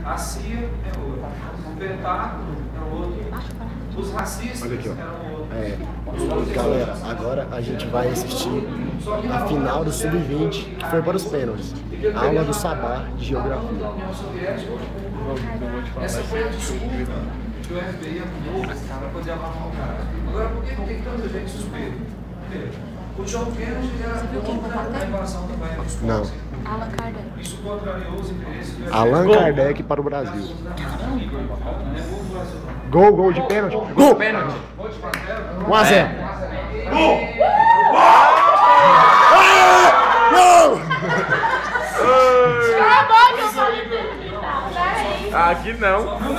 A CIA é outro. O Pentágono é outro. Os racistas eram outros. Galera, agora a gente vai assistir a final do Sub-20, que foi para os pênaltis. A aula do Sabá de Geografia. Essa foi a desculpa que o FBI arrumou para poder amarrar o cara. Agora, por que tem tanta gente suspeita? Primeiro, o John Kennedy era contra a invasão da Baía dos Povos. Não. Allan Kardec. Isso contrariou os interesses do FBI. Allan Kardec para o Brasil. Gol de pênalti. Gol! 1 a 0. Gol! Gol! Aqui não. Não,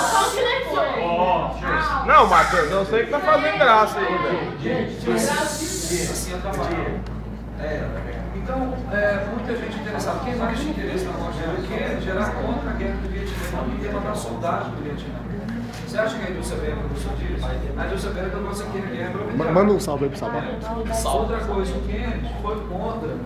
só silenciou. Não, Matheus, eu sei que tá fazendo graça aí, velho. Então, muita gente interessada. Quem mais tinha interesse na morte do Kennedy era contra a guerra do Vietnã e ia mandar soldados do Vietnã. Você acha que a indústria bélica gostou disso? A indústria bélica gosta que a guerra é Manda um salve aí pro Sabá. Outra coisa, o Kennedy foi contra o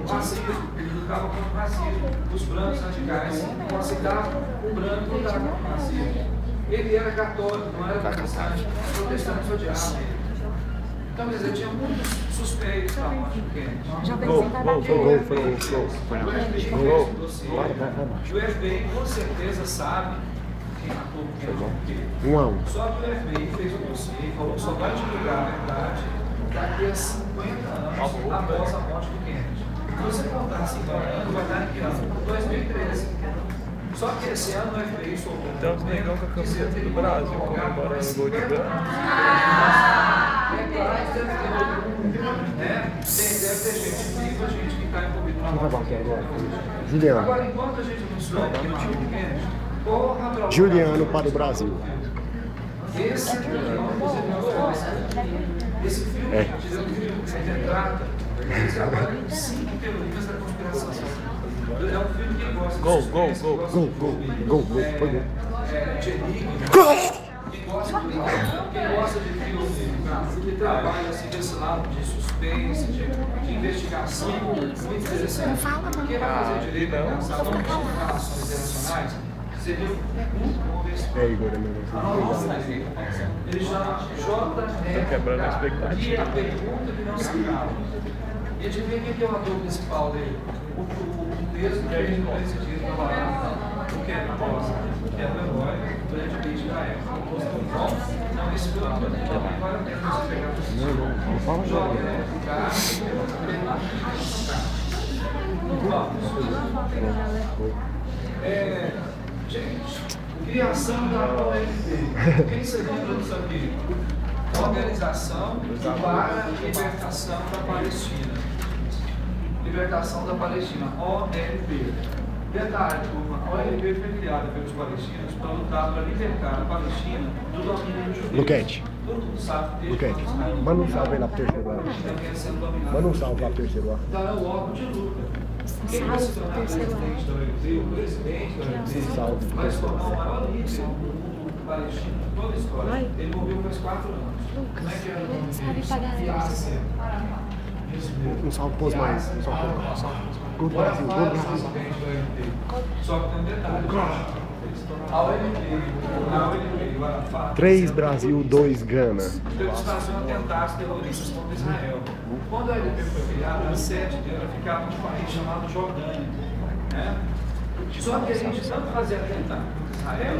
racismo. Ele lutava contra o racismo. Os brancos radicais não aceitavam o branco lutar contra o racismo. Ele era católico, não era protestante. Os protestantes odiavam ele. Então, quer dizer, tinha muitos suspeitos da morte do Kennedy. Gol. O FBI com certeza sabe quem matou o Kennedy. 1 a 1. Só que o FBI fez um dossiê e falou que só vai divulgar a verdade daqui a 50 anos após a morte do Kennedy. Se você contar 50 anos, vai dar em que ano? 2013. Só que esse ano o FBI soltou Então, os negão com a camiseta do Brasil comemorando o gol de Gana. Deve ter gente viva, gente que está envolvida na morte. Juliano. Agora, enquanto a gente não soube que matou o Kennedy, porra, droga. Juliano para o Brasil. Esse filme, ele trata, ele trabalha com 5 teorias da conspiração. É um filme que gosta de Gol. Foi gol. De enigma. Quem gosta de filme que trabalha assim, desse lado de suspense, de investigação, muito interessante. Quem vai fazer direito a pensar em relações internacionais, seria vamos ver se Igor, é meu. ele chama J.R. quebrando a expectativa. A pergunta que não se acaba. E adivinha quem que é o ator principal dele? O mesmo que ele decidiu trabalhar. O que é a Costa? Que é o herói do Brad Pitt da época. Então, esse filme vale a pena você pegar Não fala gente, criação da ONG. Quem se lembra disso aqui? Organização para a Libertação da Palestina. Libertação da Palestina, OLP. Detalhe, turma, a OLP foi criada pelos palestinos para lutar para libertar a Palestina do domínio judeu. Luquete. Todo mundo sabe Luquete. Manda um salve aí lá pro terceiro ar. Manda um salve lá pro terceiro ar. Então é o órgão de luta. Quem vai se tornar presidente da OLP, o presidente da OLP, vai se tornar o maior líder do mundo palestino de toda a história. Ele morreu faz 4 anos. Como é que era o nome dele? Yasser. Um salve pros mais. Gol do Brasil, gol do Brasil. Só que tem um detalhe. A OLP, o Arafat, 3 Brasil, 2 Gana. eles faziam atentados terroristas contra Israel. Quando a OLP foi criada, a sede dela ficava num país chamado Jordânia. Né? Só que a gente tanto fazia atentado contra Israel,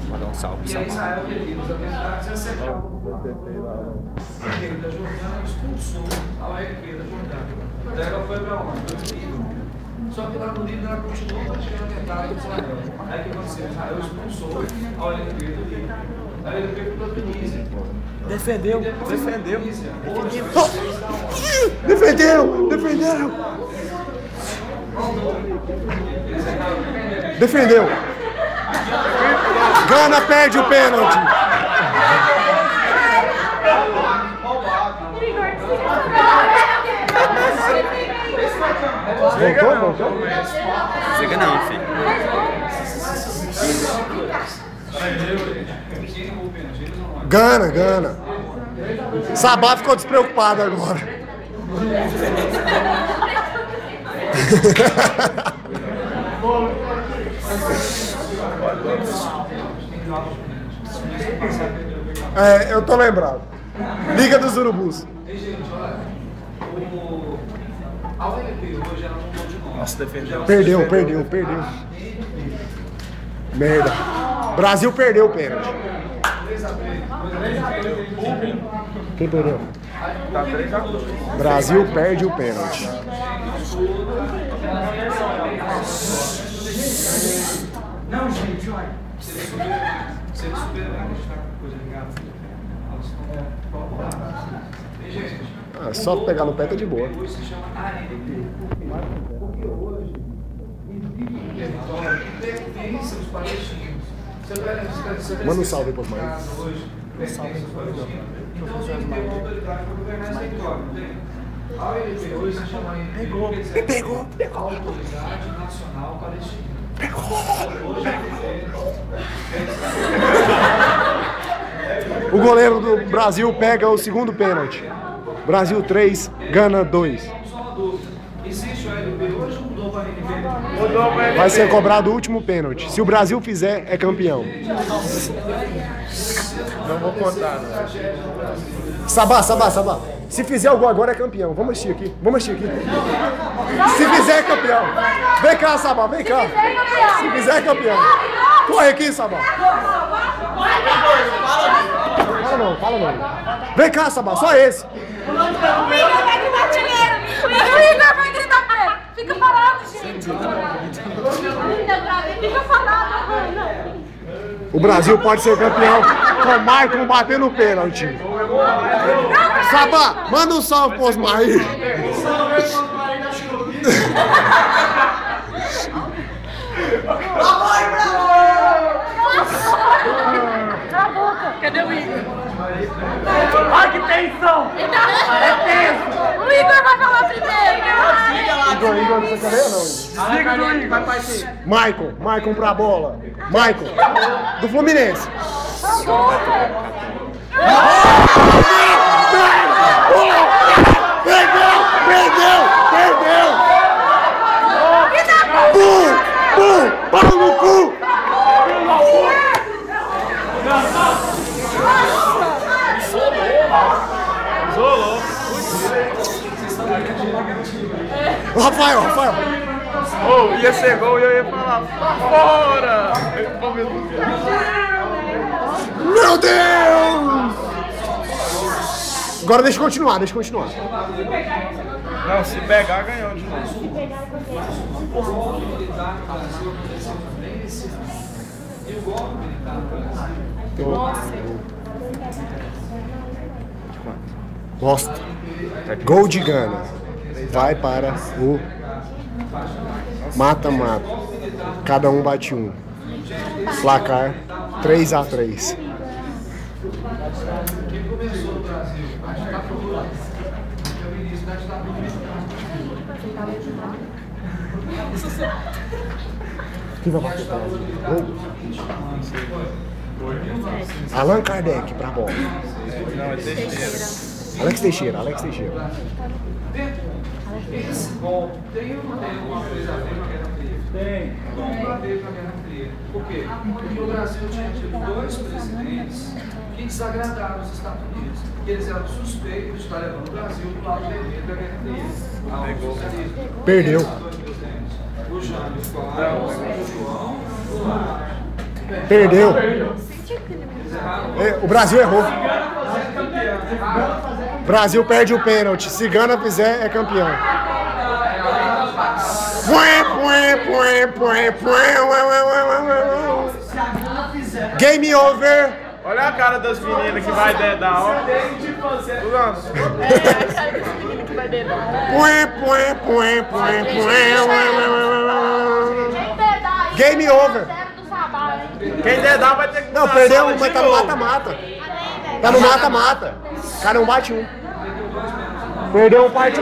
Mandar um salve. e aí Israel queria os atentados e acertava o rei da Jordânia expulsou a OLP da Jordânia. Daí ela foi para onde? Para o Líbano. Só que lá no Líbano ela continuou praticando atentado contra Israel. Aí o que aconteceu? Israel expulsou a OLP do Líbano. A OLP foi para a Tunísia. Defendeu. Defendeu. Gana perde o pênalti. Voltou? Chega não, filho. Gana. Sabá ficou despreocupado agora. É, eu tô lembrado. Liga dos Urubus. Ei, gente, olha. A UNP hoje ela não mudou de nome. Nossa, defendeu. Perdeu. Merda. Brasil perdeu o pênalti. 3-3. Quem perdeu? Tá 3-2. Brasil perde o pênalti. Não, gente, olha. Se ele subir, a gente tá com coisa ligada. Tem gente. Ah, só pegar no pé tá de boa. Hoje se chama ANP. Porque hoje indivíduo território que pertence aos palestinos. Manda um salve pros mães. Hoje pertence aos palestinos. Então tem que ter uma autoridade para governar esse território, não tem? A ONP hoje se chama ANP. Pegou. Autoridade Nacional Palestina. O goleiro do Brasil pega o segundo pênalti. Brasil 3, Gana 2. Só uma dúvida. Existe o ANP hoje ou mudou para a ANP? Vai ser cobrado o último pênalti. Se o Brasil fizer, é campeão. Não vou contar, não. Sabá. Se fizer o gol agora é campeão. Vamos assistir aqui. Se fizer é campeão. Vem cá, Sabá, vem cá. Se fizer é campeão. Corre aqui, Sabá. Fala não. Vem cá, Sabá, só esse. O Igor vai gritar dinheiro! O Igor vai gritar pra ele! Fica parado, gente! Fica parado! O Brasil pode ser campeão com o Maicon batendo o pênalti. Sabá, manda um salve pro Osmair. Cadê o Igor? Ai, que tensão! É tenso! O Igor vai falar primeiro! Igor, você quer ver ou não? Liga do Igor, vai partir! Maicon pra bola. Maicon, do Fluminense. Perdeu! Pau no cu! Isolou. Rafael! Oh, ia ser gol e eu ia falar fora! Meu Deus! Agora deixa eu continuar. Não, se pegar, ganhou de novo. O golpe militar no Brasil aconteceu também esse ano. E o golpe militar no Brasil. Bosta. Gol de Gana. Vai para o mata-mata. Cada um bate um. Placar 3-3. Quem começou no Brasil? A ditadura. É o início da ditadura. Quem vai bater pra gol? Allan Kardec pra bola. Não, é Teixeira. Alex Teixeira. Esse golpe tem ou não tem alguma coisa a ver com a Guerra Fria? Tem. Tudo a ver com a Guerra Fria. Por quê? Porque o Brasil tinha tido 2 presidentes que desagradaram os Estados Unidos. E eles eram suspeitos de estar levando o Brasil para o lado vermelho da Guerra Fria. Ao socialismo. Perdeu. O Jânio Collor, o João, o Lula. Perdeu. O Brasil errou. Brasil perde o pênalti. Se Gana fizer, é campeão. Game over. Olha a cara das meninas que vai dedar, ó. Game over. Quem dedar vai ter que... Não, perdeu, mas tá no mata-mata. Tá no mata-mata. Cada um bate um. Perdeu um parte.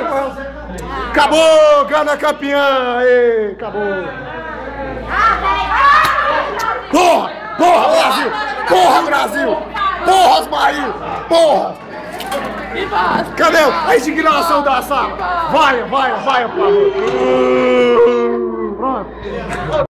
Acabou, Gana campeã. Ei, acabou. Porra, Brasil. Porra, Brasil. Porra, Osmair. Porra. Cadê a indignação da sala? Vai, por favor. Pronto.